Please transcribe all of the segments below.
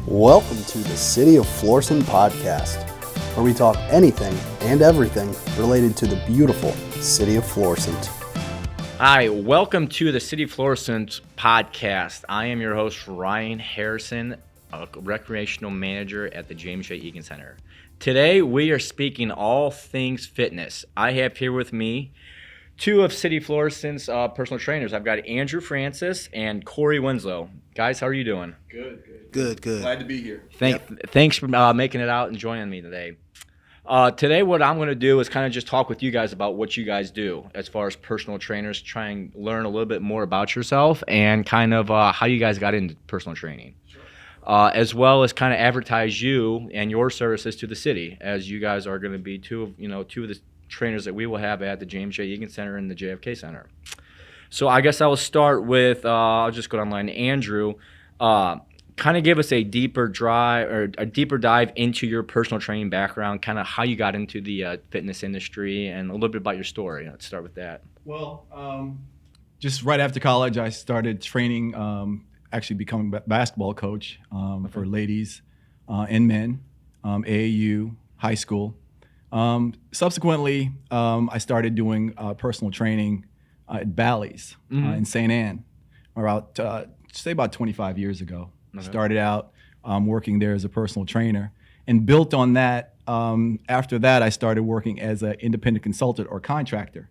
Welcome to the City of Florissant podcast, where we talk anything and everything related to the beautiful City of Florissant. Hi, welcome to the City of Florissant podcast. I am your host, Ryan Harrison, a recreational manager at the James J. Egan Center. Today, we are speaking all things fitness. I have here with me two of City of Florissant's personal trainers. I've got Andrew Francis and Korey Winslow. Guys, how are you doing? Good. Glad to be here. Thanks for making it out and joining me today. Today, what I'm going to do is kind of just talk with you guys about what you guys do as far as personal trainers, try and learn a little bit more about yourself and kind of how you guys got into personal training, as well as kind of advertise you and your services to the city, as you guys are going to be two of the trainers that we will have at the James J. Egan Center and the JFK Center. So I guess I will start with, I'll just go online, Andrew. Kind of give us a deeper dive into your personal training background, kind of how you got into the fitness industry, and a little bit about your story. Let's start with that. Well, just right after college, I started training, actually becoming a basketball coach for ladies and men, AAU, high school. Subsequently, I started doing personal training at Bally's in St. Anne, about 25 years ago. Okay. Started out working there as a personal trainer, and built on that. After that, I started working as an independent consultant or contractor.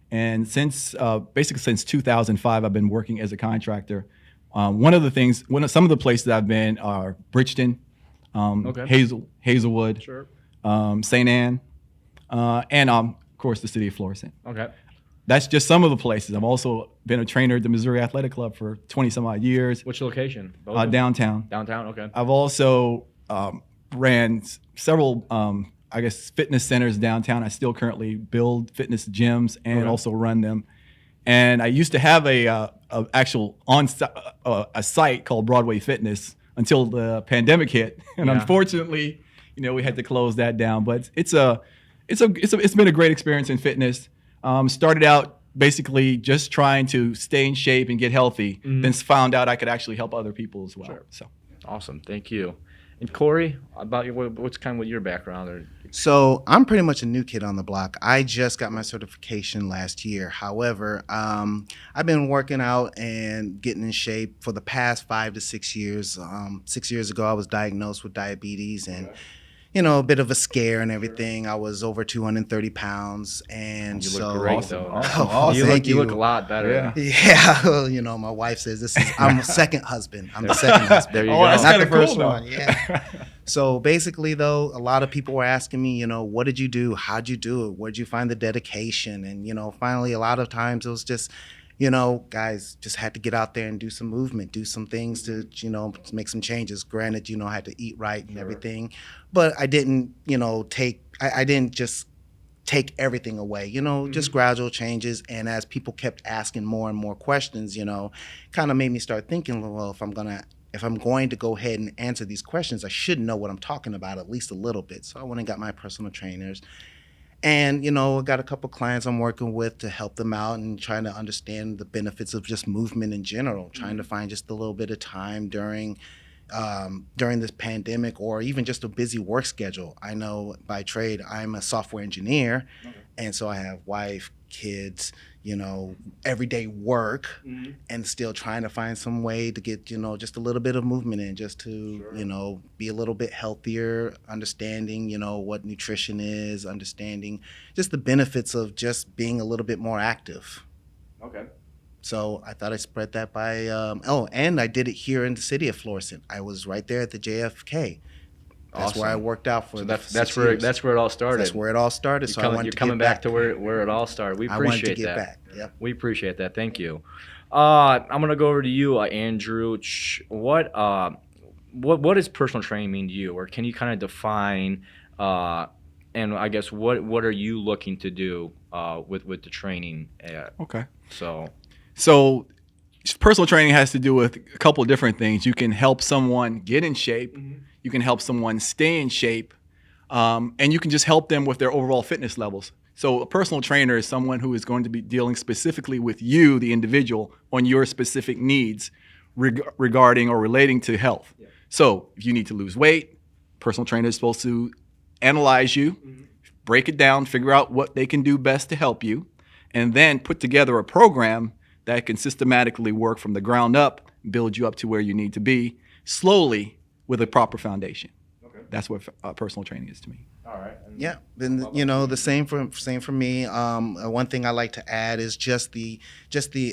And since 2005, I've been working as a contractor. Some of the places I've been are Bridgeton, Hazelwood, Sure. St. Anne, and of course the City of Florissant. Okay. That's just some of the places. I've also been a trainer at the Missouri Athletic Club for 20 some odd years. Which location? Downtown. Downtown, okay. I've also ran several, fitness centers downtown. I still currently build fitness gyms and also run them. And I used to have a site called Broadway Fitness until the pandemic hit, and unfortunately, we had to close that down. But it's been a great experience in fitness. Started out basically just trying to stay in shape and get healthy, then found out I could actually help other people as well. Sure. So awesome, thank you. And Korey, about what's kind of with your background? So I'm pretty much a new kid on the block. I just got my certification last year. However, I've been working out and getting in shape for the past 5 to 6 years. 6 years ago, I was diagnosed with diabetes and a bit of a scare and everything. I was over 230 pounds, and you look great, though. Awesome. You look a lot better. Yeah. Well, my wife says I'm a second husband. I'm the second husband. There you go. That's not kind the of cool, first one. Yeah. So basically, though, a lot of people were asking me, what did you do? How'd you do it? Where'd you find the dedication? And finally, a lot of times it was just, guys just had to get out there and do some movement, do some things to, make some changes. Granted, I had to eat right and everything, but I didn't, I didn't just take everything away, just gradual changes. And as people kept asking more and more questions, kind of made me start thinking, well, if I'm going to go ahead and answer these questions, I should know what I'm talking about at least a little bit. So I went and got my personal trainers. And, I got a couple clients I'm working with to help them out and trying to understand the benefits of just movement in general, trying to find just a little bit of time during this pandemic or even just a busy work schedule. I know by trade, I'm a software engineer, and so I have wife, kids, everyday work, and still trying to find some way to get, just a little bit of movement in, just to, be a little bit healthier, understanding, what nutrition is, understanding just the benefits of just being a little bit more active. Okay. So I thought I'd spread that by, and I did it here in the City of Florissant. I was right there at the JFK. That's Awesome. where I worked out for. So that's where it all started. That's where it all started. You're coming back to where it all started. We appreciate that. I wanted to get back. Yep. We appreciate that. Thank you. I'm gonna go over to you, Andrew. What does personal training mean to you, or can you kind of define? And I guess what are you looking to do with the training? Okay. So personal training has to do with a couple of different things. You can help someone get in shape. You can help someone stay in shape, and you can just help them with their overall fitness levels. So a personal trainer is someone who is going to be dealing specifically with you, the individual, on your specific needs regarding or relating to health. So if you need to lose weight, personal trainer is supposed to analyze you, break it down, figure out what they can do best to help you, and then put together a program that can systematically work from the ground up, build you up to where you need to be, slowly with a proper foundation. Okay. That's what personal training is to me. All right. Yeah, then the same for me. One thing I like to add is just the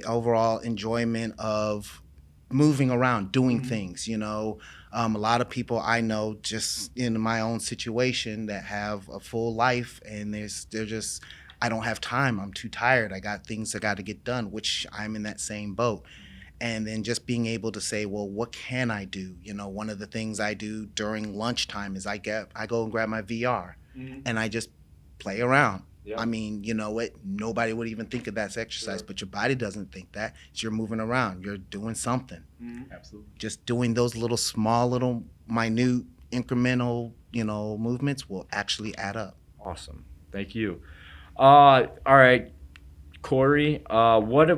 overall enjoyment of moving around, doing things. A lot of people I know just in my own situation that have a full life, and they're just, I don't have time. I'm too tired. I got things I got to get done, which I'm in that same boat. And then just being able to say, well, what can I do? One of the things I do during lunchtime is I go and grab my VR and I just play around. Yep. I mean, nobody would even think of that as exercise, but your body doesn't think that. So you're moving around, you're doing something. Absolutely. Just doing those little minute, incremental, movements will actually add up. Awesome. Thank you. All right, Korey, what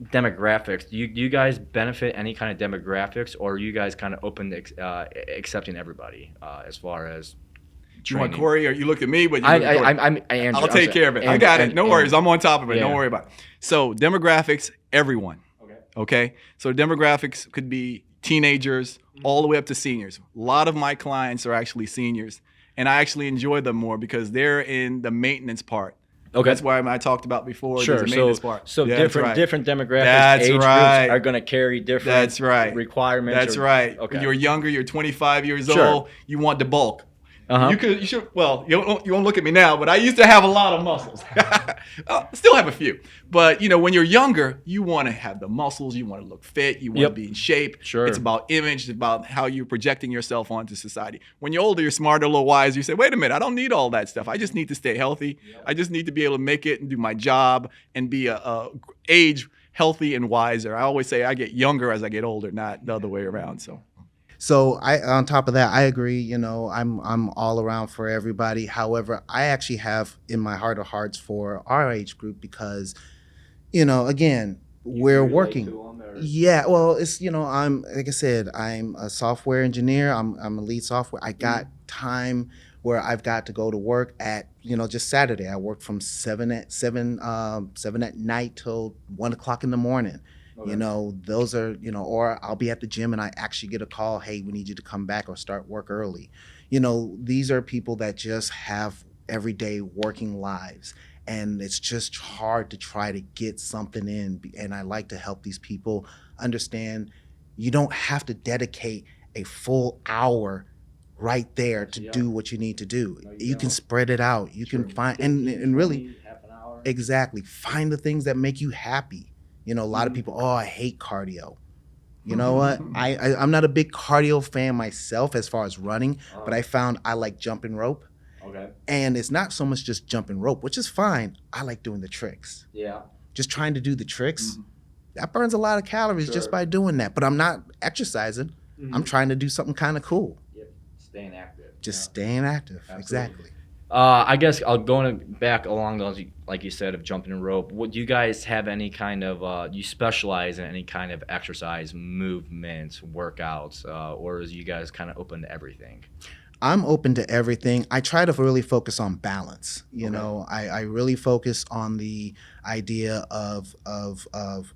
demographics do you guys benefit? Any kind of demographics, or are you guys kind of open to accepting everybody as far as you want Korey, or you look at me? But I'm Andrew. I'll take care of it. I got it. No worries. I'm on top of it. Yeah. Don't worry about it. So demographics, everyone. Okay. So demographics could be teenagers all the way up to seniors. A lot of my clients are actually seniors, and I actually enjoy them more because they're in the maintenance part. Okay. That's why I talked about before. Sure. There's a maintenance part. So Yeah, different demographics, That's age right. groups are going to carry different requirements. That's right. Okay. When you're younger, you're 25 years Sure. old, you want the bulk. Uh-huh. You should. Well, you won't look at me now, but I used to have a lot of muscles. Still have a few, but when you're younger, you want to have the muscles. You want to look fit. You want to be in shape. Sure. It's about image. It's about how you're projecting yourself onto society. When you're older, you're smarter, a little wiser. You say, "Wait a minute, I don't need all that stuff. I just need to stay healthy. I just need to be able to make it and do my job and be a age healthy and wiser." I always say I get younger as I get older, not the other way around. So on top of that, I agree. I'm all around for everybody. However, I actually have in my heart of hearts for our age group because, again, we're working. Yeah, well, it's I'm like I said, I'm a software engineer. I'm a lead software. I got time where I've got to go to work at just Saturday. I work from 7 at night till 1 o'clock in the morning. Okay. Those are, or I'll be at the gym and I actually get a call, hey, we need you to come back or start work early. These are people that just have everyday working lives. And it's just hard to try to get something in. And I like to help these people understand you don't have to dedicate a full hour right there to do what you need to do. No, you can spread it out. You can find, and really, half an hour. Exactly, find the things that make you happy. A lot of people, I hate cardio. You know what? I'm not a big cardio fan myself as far as running, but I found I like jumping rope. Okay. And it's not so much just jumping rope, which is fine. I like doing the tricks. Yeah. Just trying to do the tricks. Mm-hmm. That burns a lot of calories just by doing that. But I'm not exercising. Mm-hmm. I'm trying to do something kind of cool. Yep. Staying active. Just staying active. Absolutely. Exactly. I guess I'll go back along those, like you said, of jumping rope. Do you guys have any kind of, you specialize in any kind of exercise, movements, workouts, or is you guys kind of open to everything? I'm open to everything. I try to really focus on balance. I really focus on the idea of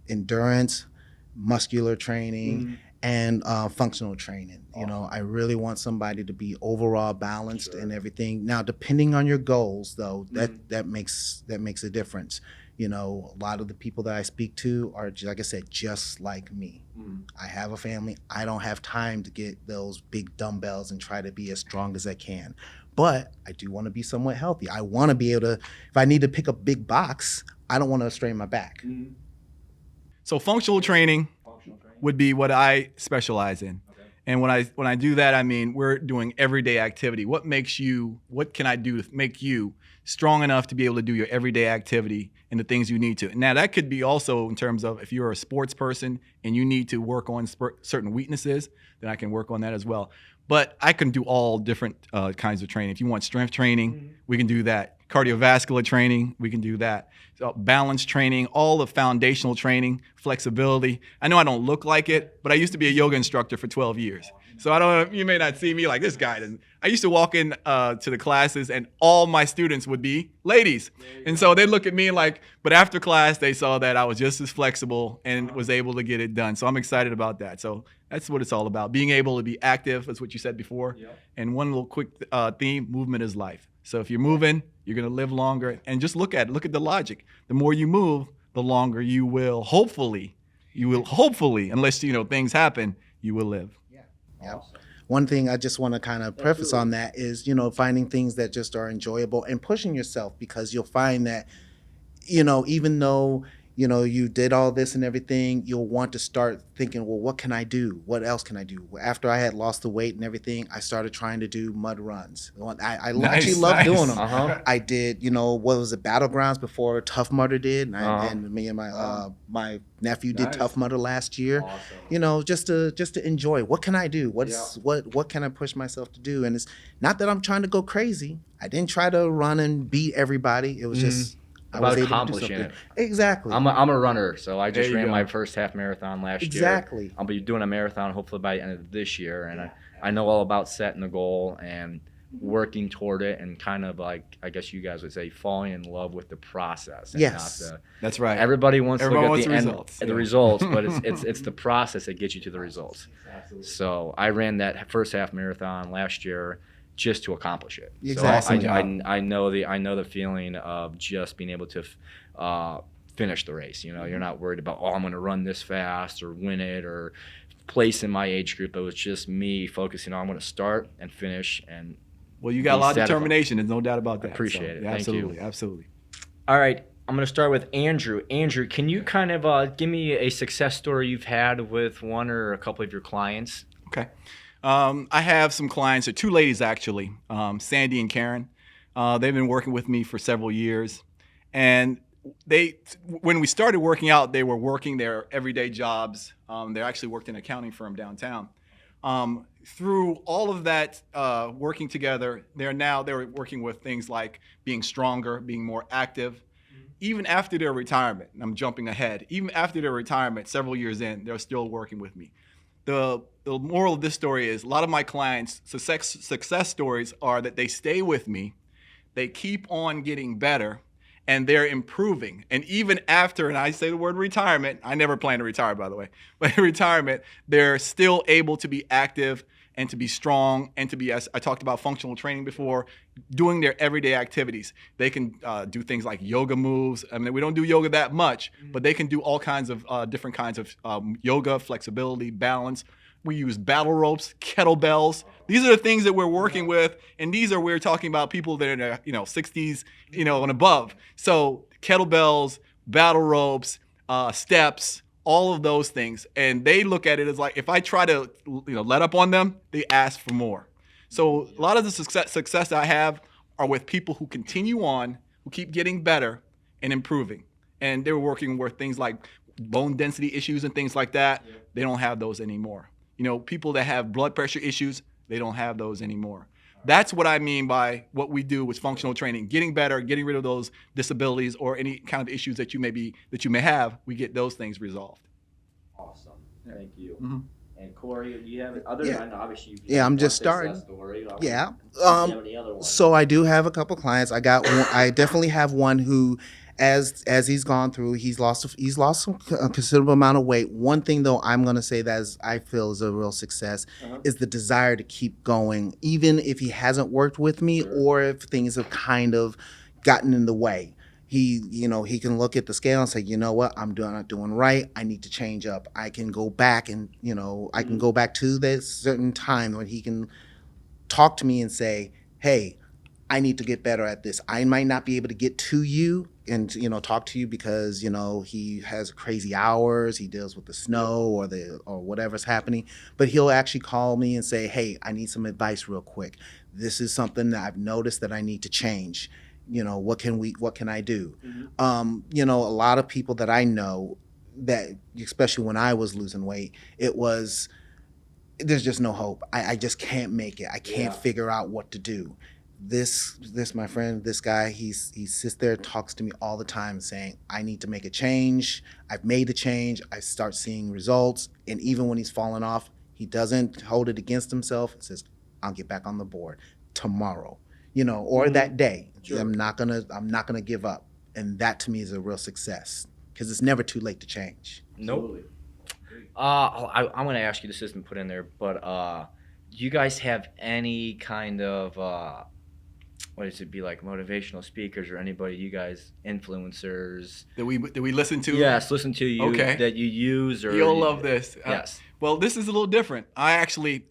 endurance, muscular training, and functional training. Awesome. I really want somebody to be overall balanced and everything. Now, depending on your goals, though, that makes a difference. A lot of the people that I speak to are, like I said, just like me. I have a family. I don't have time to get those big dumbbells and try to be as strong as I can. But I do want to be somewhat healthy. I want to be able to, if I need to pick up a big box, I don't want to strain my back. So functional training would be what I specialize in. Okay. And when I do that, I mean, we're doing everyday activity. What can I do to make you strong enough to be able to do your everyday activity and the things you need to? Now, that could be also in terms of if you're a sports person and you need to work on certain weaknesses, then I can work on that as well. But I can do all different kinds of training. If you want strength training, we can do that. cardiovascular training, we can do that. So balance training, all the foundational training, flexibility. I know I don't look like it, but I used to be a yoga instructor for 12 years. So I don't know, you may not see me like this guy doesn't. I used to walk in to the classes and all my students would be ladies. And so they'd look at me like, but after class, they saw that I was just as flexible and was able to get it done. So I'm excited about that. So that's what it's all about. Being able to be active, that's what you said before. Yep. And one little quick theme, movement is life. So if you're moving, you're going to live longer. And just look at the logic. The more you move, the longer you will, hopefully, unless, things happen, you will live. Yeah. One thing I just want to kind of preface on that is, finding things that just are enjoyable and pushing yourself, because you'll find that, even though, you did all this and everything, you'll want to start thinking, well, what can I do? What else can I do? After I had lost the weight and everything, I started trying to do mud runs. I actually love doing them. Uh-huh. I did, what was it, Battlegrounds before Tough Mudder did. And me and my nephew did Tough Mudder last year. Awesome. Just to enjoy. What can I do? What can I push myself to do? And it's not that I'm trying to go crazy. I didn't try to run and beat everybody. It was just about accomplishing it. Exactly. I'm a runner, so I just ran my first half marathon last year. Exactly. I'll be doing a marathon hopefully by the end of this year, and I know all about setting the goal and working toward it, and kind of like, I guess you guys would say, falling in love with the process. And yes, that's right. Everybody wants to look at the end, results. The results, but it's the process that gets you to the results. Absolutely. So I ran that first half marathon last year just to accomplish it. Exactly. So I know the feeling of just being able to finish the race. You're not worried about, I'm going to run this fast or win it or place in my age group. It was just me focusing on, I'm going to start and finish. And well, you got a lot of determination. There's no doubt about that. I appreciate it. Thank you. Absolutely. All right. I'm going to start with Andrew. Andrew, can you kind of give me a success story you've had with one or a couple of your clients? Okay. I have some clients, or two ladies actually, Sandy and Karen. They've been working with me for several years. And when we started working out, they were working their everyday jobs. They actually worked in an accounting firm downtown. Through all of that working together, they're working with things like being stronger, being more active. Even after their retirement, and I'm jumping ahead, even after their retirement, several years in, they're still working with me. The moral of this story is a lot of my clients' success stories are that they stay with me, they keep on getting better, and they're improving. And even after, and I say the word retirement, I never plan to retire, by the way, but retirement, they're still able to be active and to be strong and to be, as I talked about functional training before, doing their everyday activities. They can do things like yoga moves. I mean, we don't do yoga that much, but they can do all kinds of different kinds of yoga, flexibility, balance. We use battle ropes, kettlebells. These are the things that we're working with, and we're talking about people that are in their 60s, and above. So kettlebells, battle ropes, steps, all of those things. And they look at it as like, if I try to let up on them, they ask for more. So a lot of the success I have are with people who continue on, who keep getting better and improving. And they're working with things like bone density issues and things like that. Yeah. They don't have those anymore. People that have blood pressure issues, they don't have those anymore. That's what I mean by what we do with functional training, getting better, getting rid of those disabilities or any kind of issues that you may have. We get those things resolved. Awesome. Thank you. Mm-hmm. And Korey, do you have other? Yeah. I know obviously. I'm just starting. Story. Yeah. Any other ones? So I do have a couple clients. I got one. I definitely have one who, as he's gone through, he's lost a considerable amount of weight. One thing though, I'm going to say that I feel is a real success is the desire to keep going, even if he hasn't worked with me or if things have kind of gotten in the way. He can look at the scale and say, you know what, I'm not doing right. I need to change up. I can go back and, I can go back to that certain time when he can talk to me and say, hey, I need to get better at this. I might not be able to get to you and, talk to you because, he has crazy hours. He deals with the snow or whatever's happening. But he'll actually call me and say, hey, I need some advice real quick. This is something that I've noticed that I need to change. What can I do? Mm-hmm. A lot of people that I know that, especially when I was losing weight, there's just no hope. I just can't make it. I can't figure out what to do. this my friend, this guy, he sits there, talks to me all the time saying, I need to make a change. I've made a change. I start seeing results. And even when he's fallen off, he doesn't hold it against himself. He says, I'll get back on the board tomorrow, or that day. Sure. I'm not gonna give up. And that to me is a real success, because it's never too late to change. Nope. I'm going to ask you, this isn't put in there, but do you guys have any kind of, what does it be, like motivational speakers or anybody, you guys, influencers? That we listen to? Yes, listen to you, okay. that you use? Or You'll love this. Yes. Well, this is a little different. A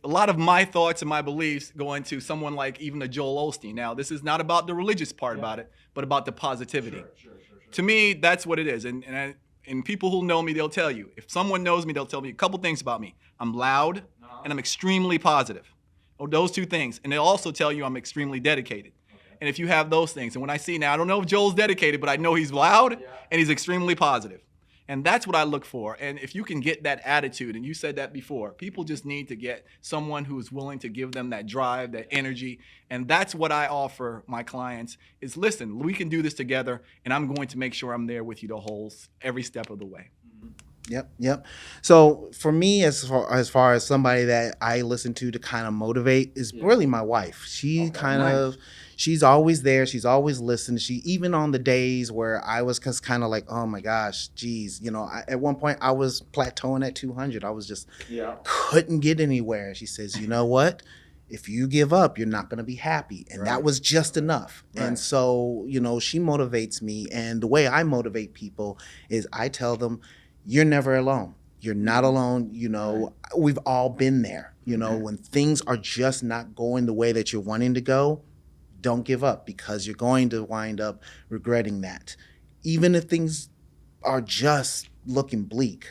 lot of my thoughts and my beliefs go into someone like even a Joel Osteen. Now, this is not about the religious part about it, but about the positivity. Sure. To me, that's what it is. And people who know me, they'll tell you. If someone knows me, they'll tell me a couple things about me. I'm loud and I'm extremely positive. Oh, those two things. And they'll also tell you I'm extremely dedicated. Okay. And if you have those things, and when I see now, I don't know if Joel's dedicated, but I know he's loud and he's extremely positive. And that's what I look for. And if you can get that attitude, and you said that before, people just need to get someone who's willing to give them that drive, that energy. And that's what I offer my clients is, listen, we can do this together, and I'm going to make sure I'm there with you every step of the way. Yep. So for me, as far as somebody that I listen to kind of motivate, is really my wife. She she's always there. She's always listening. She, even on the days where I was kind of like, oh my gosh, geez, at one point I was plateauing at 200. I was just couldn't get anywhere. She says, you know what? If you give up, you're not going to be happy. And that was just enough. Right. And so, she motivates me. And the way I motivate people is I tell them, you're never alone. You're not alone. We've all been there. When things are just not going the way that you're wanting to go, don't give up, because you're going to wind up regretting that. Even if things are just looking bleak,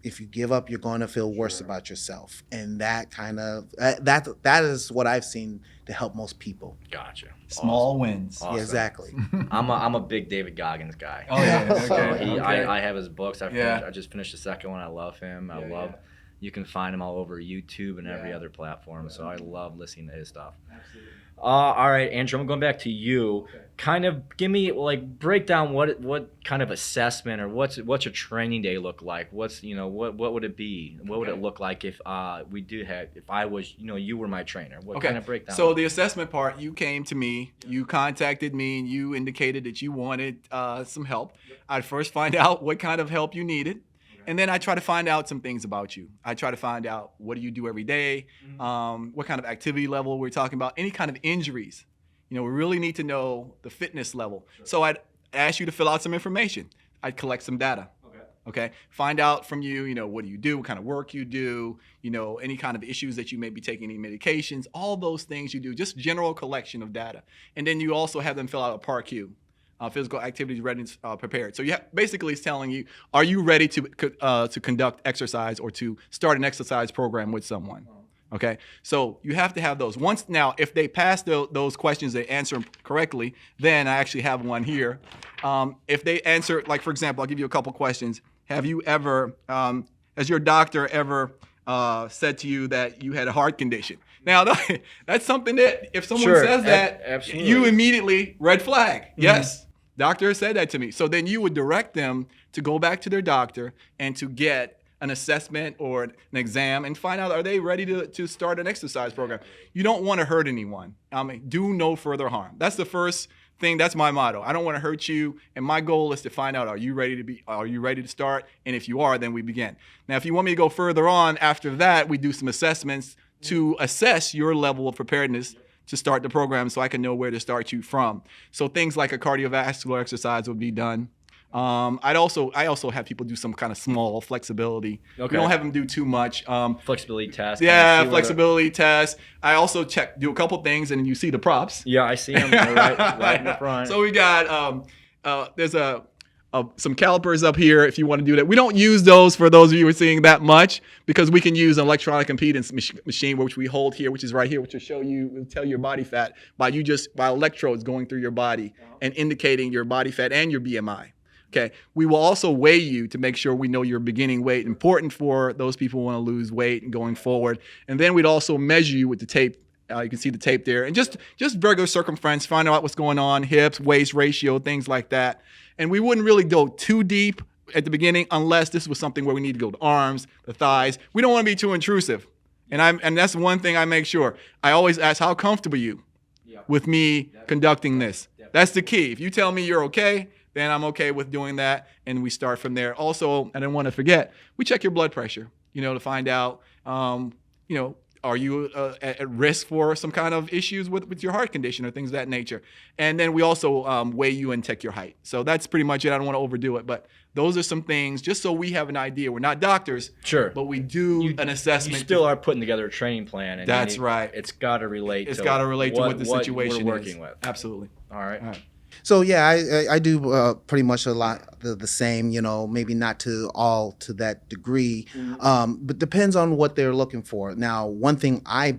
if you give up, you're going to feel worse about yourself. And that that is what I've seen to help most people. Gotcha. Small wins. Awesome. Yeah, exactly. I'm a big David Goggins guy. Oh yeah. Okay. So I have his books. I just finished the second one. I love him. You can find him all over YouTube and every other platform. So I love listening to his stuff. Absolutely. All right, Andrew, I'm going back to you. Okay. Kind of give me, break down what kind of assessment, or what's your training day look like? What would it be? What would it look like if if I was, you were my trainer? What kind of breakdown? So the assessment part, you came to me, you contacted me, and you indicated that you wanted some help. I'd first find out what kind of help you needed. And then I try to find out some things about you. I try to find out, what do you do every day? What kind of activity level we're talking about? Any kind of injuries. We really need to know the fitness level. Sure. So I'd ask you to fill out some information. I'd collect some data. Okay. Find out from you, what do you do? What kind of work you do? Any kind of issues that you may be taking, any medications, all those things you do, just general collection of data. And then you also have them fill out a PAR-Q. Physical activities readiness prepared. So basically it's telling you, are you ready to conduct exercise or to start an exercise program with someone? Okay, so you have to have those. Now, if they pass those questions, they answer them correctly, then I actually have one here. If they answer, like for example, I'll give you a couple questions. Have you ever, has your doctor ever said to you that you had a heart condition? Now, that's something that if someone says that, absolutely. You immediately red flag. Yes. Doctor said that to me. So then you would direct them to go back to their doctor and to get an assessment or an exam and find out, are they ready to start an exercise program? You don't want to hurt anyone. Do no further harm. That's the first thing. That's my motto. I don't want to hurt you. And my goal is to find out, are you ready to start? And if you are, then we begin. Now, if you want me to go further on after that, we do some assessments to assess your level of preparedness to start the program, so I can know where to start you from. So things like a cardiovascular exercise would be done. I also have people do some kind of small flexibility. Okay. We don't have them do too much. Flexibility test. Yeah, flexibility test. I also do a couple things, and you see the props. Yeah, I see them right in the front. So we got there's some calipers up here if you want to do that. We don't use those for those of you who are seeing that much, because we can use an electronic impedance machine, which we hold here, which is right here, which will tell your body fat by electrodes going through your body and indicating your body fat and your BMI. Okay. We will also weigh you to make sure we know your beginning weight, important for those people who want to lose weight and going forward. And then we'd also measure you with the tape You can see the tape there. And just regular circumference, find out what's going on, hips, waist ratio, things like that. And we wouldn't really go too deep at the beginning unless this was something where we need to go to arms, the thighs. We don't want to be too intrusive. And that's one thing I make sure. I always ask, how comfortable are you with me conducting this? That's the key. If you tell me you're okay, then I'm okay with doing that, and we start from there. Also, I didn't want to forget, we check your blood pressure, to find out, are you at risk for some kind of issues with your heart condition or things of that nature? And then we also weigh you and check your height. So that's pretty much it. I don't want to overdo it, but those are some things just so we have an idea. We're not doctors, sure, but we do an assessment. You still are putting together a training plan. And that's right. It's got to relate. It's got to relate to what the situation we're working is. with. Absolutely. All right. So yeah, I do pretty much a lot the same, maybe not to that degree, but depends on what they're looking for. Now, one thing I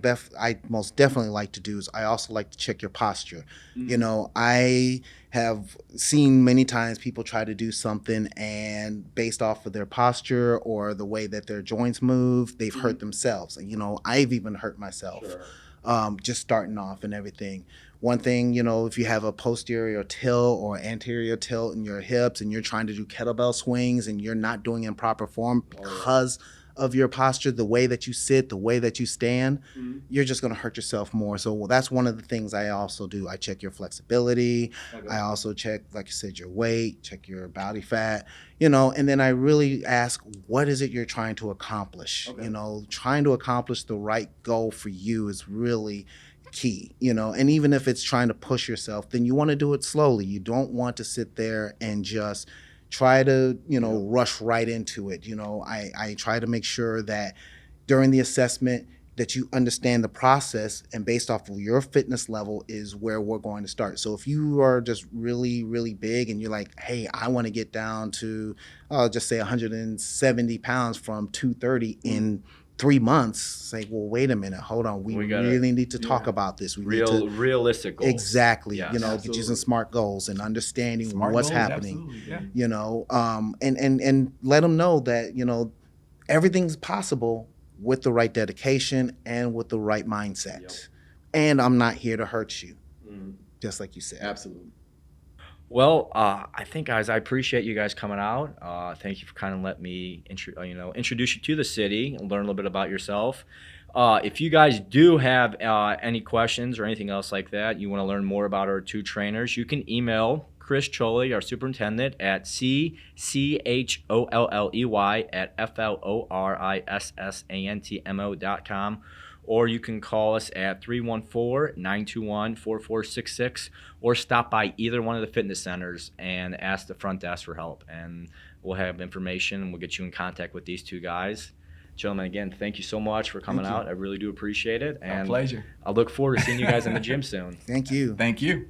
most definitely like to do is I also like to check your posture. I have seen many times people try to do something and based off of their posture or the way that their joints move, they've hurt themselves. And, I've even hurt myself. Sure. Just starting off and everything. One thing, if you have a posterior tilt or anterior tilt in your hips and you're trying to do kettlebell swings and you're not doing it in proper form because of your posture, the way that you sit, the way that you stand, you're just going to hurt yourself more. So that's one of the things I also do. I check your flexibility. Okay. I also check, like you said, your weight, check your body fat, and then I really ask, what is it you're trying to accomplish? Okay. Trying to accomplish the right goal for you is really key, and even if it's trying to push yourself, then you want to do it slowly. You don't want to sit there and just try to, rush right into it. I try to make sure that during the assessment that you understand the process and based off of your fitness level is where we're going to start. So if you are just really, really big and you're like, hey, I want to get down to, just say 170 pounds from 230 in 3 months, say, well, wait a minute, hold on. We really need to talk about this. Realistic goals. Exactly. Yes, get you some SMART goals and understanding SMART what's goals, happening. Yeah. And let them know that, everything's possible with the right dedication and with the right mindset. Yep. And I'm not here to hurt you, just like you said. Absolutely. Well, I think, guys, I appreciate you guys coming out. Thank you for kind of letting me introduce you to the city and learn a little bit about yourself. If you guys do have any questions or anything else like that, you want to learn more about our two trainers, you can email Chris Choley, our superintendent, at ccholley@FLORISSANTMO.com. Or you can call us at 314-921-4466 or stop by either one of the fitness centers and ask the front desk for help. And we'll have information and we'll get you in contact with these two guys. Gentlemen, again, thank you so much for coming out. I really do appreciate it. And pleasure. I look forward to seeing you guys in the gym soon. Thank you. Thank you.